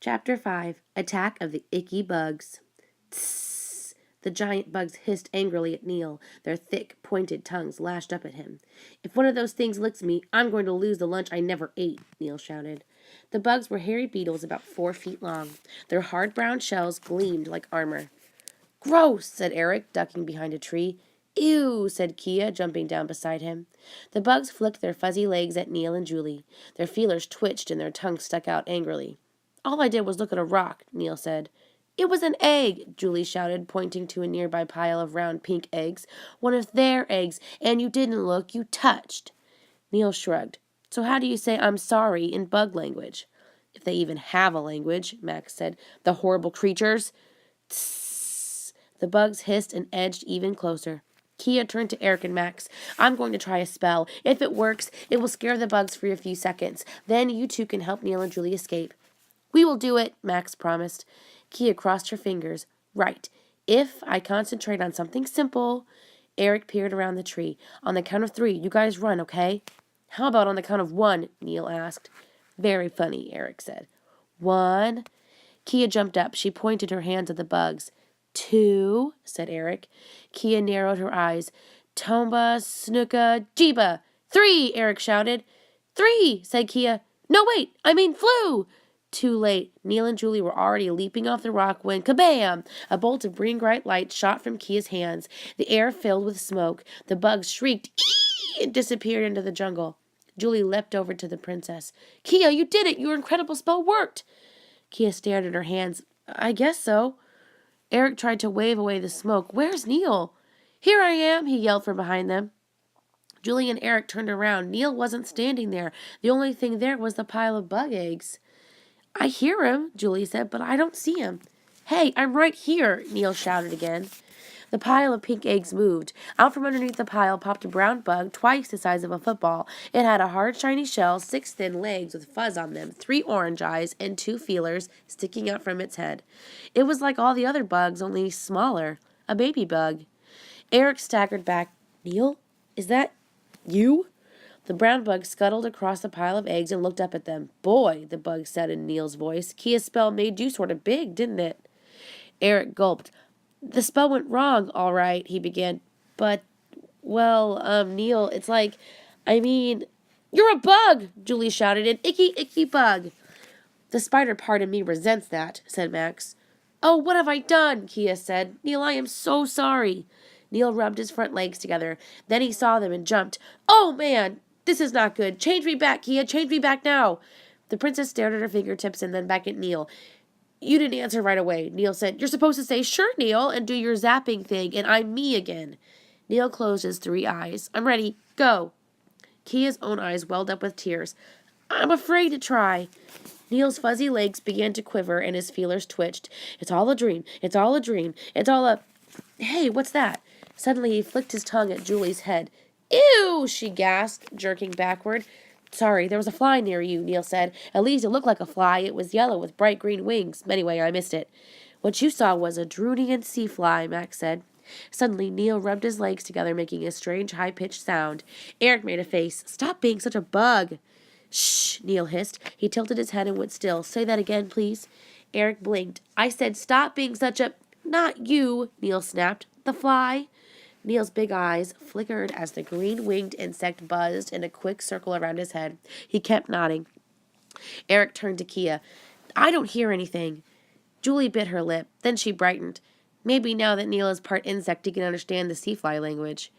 Chapter 5. Attack of the Icky Bugs. Tss! The giant bugs hissed angrily at Neil. Their thick, pointed tongues lashed up at him. "If one of those things licks me, I'm going to lose the lunch I never ate," Neil shouted. The bugs were hairy beetles about 4 feet long. Their hard brown shells gleamed like armor. "Gross," said Eric, ducking behind a tree. "Ew," said Kia, jumping down beside him. The bugs flicked their fuzzy legs at Neil and Julie. Their feelers twitched and their tongues stuck out angrily. "All I did was look at a rock," Neil said. "It was an egg," Julie shouted, pointing to a nearby pile of round pink eggs. "One of their eggs, and you didn't look, you touched." Neil shrugged. "So how do you say 'I'm sorry' in bug language?" "If they even have a language," Max said. "The horrible creatures." Tss! The bugs hissed and edged even closer. Kia turned to Eric and Max. "I'm going to try a spell. If it works, it will scare the bugs for a few seconds. Then you two can help Neil and Julie escape." "We will do it," Max promised. Kia crossed her fingers. "Right. If I concentrate on something simple." Eric peered around the tree. "On the count of 3, you guys run, okay?" "How about on the count of 1?" Neil asked. "Very funny," Eric said. 1. Kia jumped up. She pointed her hands at the bugs. 2, said Eric. Kia narrowed her eyes. "Tomba, Snooka, Jeeba." 3, Eric shouted. 3, said Kia. "No, wait, I mean flew." Too late. Neil and Julie were already leaping off the rock when, kabam! A bolt of green-bright light shot from Kia's hands. The air filled with smoke. The bugs shrieked, "Eee!" and disappeared into the jungle. Julie leapt over to the princess. "Kia, you did it! Your incredible spell worked!" Kia stared at her hands. "I guess so." Eric tried to wave away the smoke. "Where's Neil?" "Here I am," he yelled from behind them. Julie and Eric turned around. Neil wasn't standing there. The only thing there was the pile of bug eggs. "I hear him," Julie said, "but I don't see him." "Hey, I'm right here," Neil shouted again. The pile of pink eggs moved. Out from underneath the pile popped a brown bug twice the size of a football. It had a hard, shiny shell, 6 thin legs with fuzz on them, 3 orange eyes, and 2 feelers sticking out from its head. It was like all the other bugs, only smaller. A baby bug. Eric staggered back. "Neil? Is that you?" The brown bug scuttled across the pile of eggs and looked up at them. "Boy," the bug said in Neil's voice, "Kia's spell made you sort of big, didn't it?" Eric gulped. "The spell went wrong, all right," he began. "But, well, Neil, it's like, I mean..." "You're a bug!" Julie shouted. "An icky, icky bug." "The spider part of me resents that," said Max. "Oh, what have I done?" Kia said. "Neil, I am so sorry." Neil rubbed his front legs together. Then he saw them and jumped. "Oh, man! This is not good. Change me back, Kia. Change me back now." The princess stared at her fingertips and then back at Neil. "You didn't answer right away," Neil said. "You're supposed to say, 'Sure, Neil,' and do your zapping thing, and I'm me again." Neil closed his 3 eyes. "I'm ready. Go." Kia's own eyes welled up with tears. "I'm afraid to try." Neil's fuzzy legs began to quiver and his feelers twitched. "It's all a dream. It's all a dream. It's all a... Hey, what's that?" Suddenly he flicked his tongue at Julie's head. "Ew!" she gasped, jerking backward. "Sorry, there was a fly near you," Neil said. "At least it looked like a fly. It was yellow with bright green wings. Anyway, I missed it." "What you saw was a Drunian sea fly," Max said. Suddenly, Neil rubbed his legs together, making a strange, high-pitched sound. Eric made a face. "Stop being such a bug." "Shh," Neil hissed. He tilted his head and went still. "Say that again, please." Eric blinked. "I said stop being such a..." "Not you," Neil snapped. "The fly." Neil's big eyes flickered as the green-winged insect buzzed in a quick circle around his head. He kept nodding. Eric turned to Kia. "I don't hear anything." Julie bit her lip. Then she brightened. "Maybe now that Neil is part insect he can understand the sea fly language."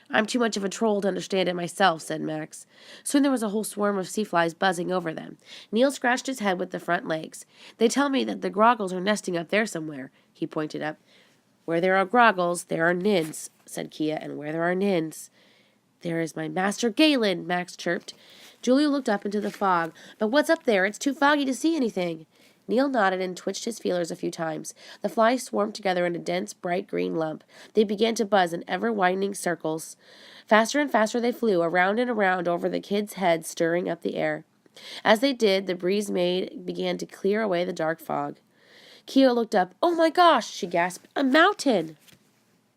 "I'm too much of a troll to understand it myself," said Max. Soon there was a whole swarm of sea flies buzzing over them. Neil scratched his head with the front legs. "They tell me that the groggles are nesting up there somewhere." He pointed up. "Where there are groggles, there are nins," said Kia, "and where there are nins..." "There is my Master Galen," Max chirped. Julie looked up into the fog. "But what's up there? It's too foggy to see anything." Neil nodded and twitched his feelers a few times. The flies swarmed together in a dense, bright green lump. They began to buzz in ever-widening circles. Faster and faster they flew, around and around over the kids' heads, stirring up the air. As they did, the breeze began to clear away the dark fog. Kia looked up. "Oh my gosh," she gasped. "A mountain!"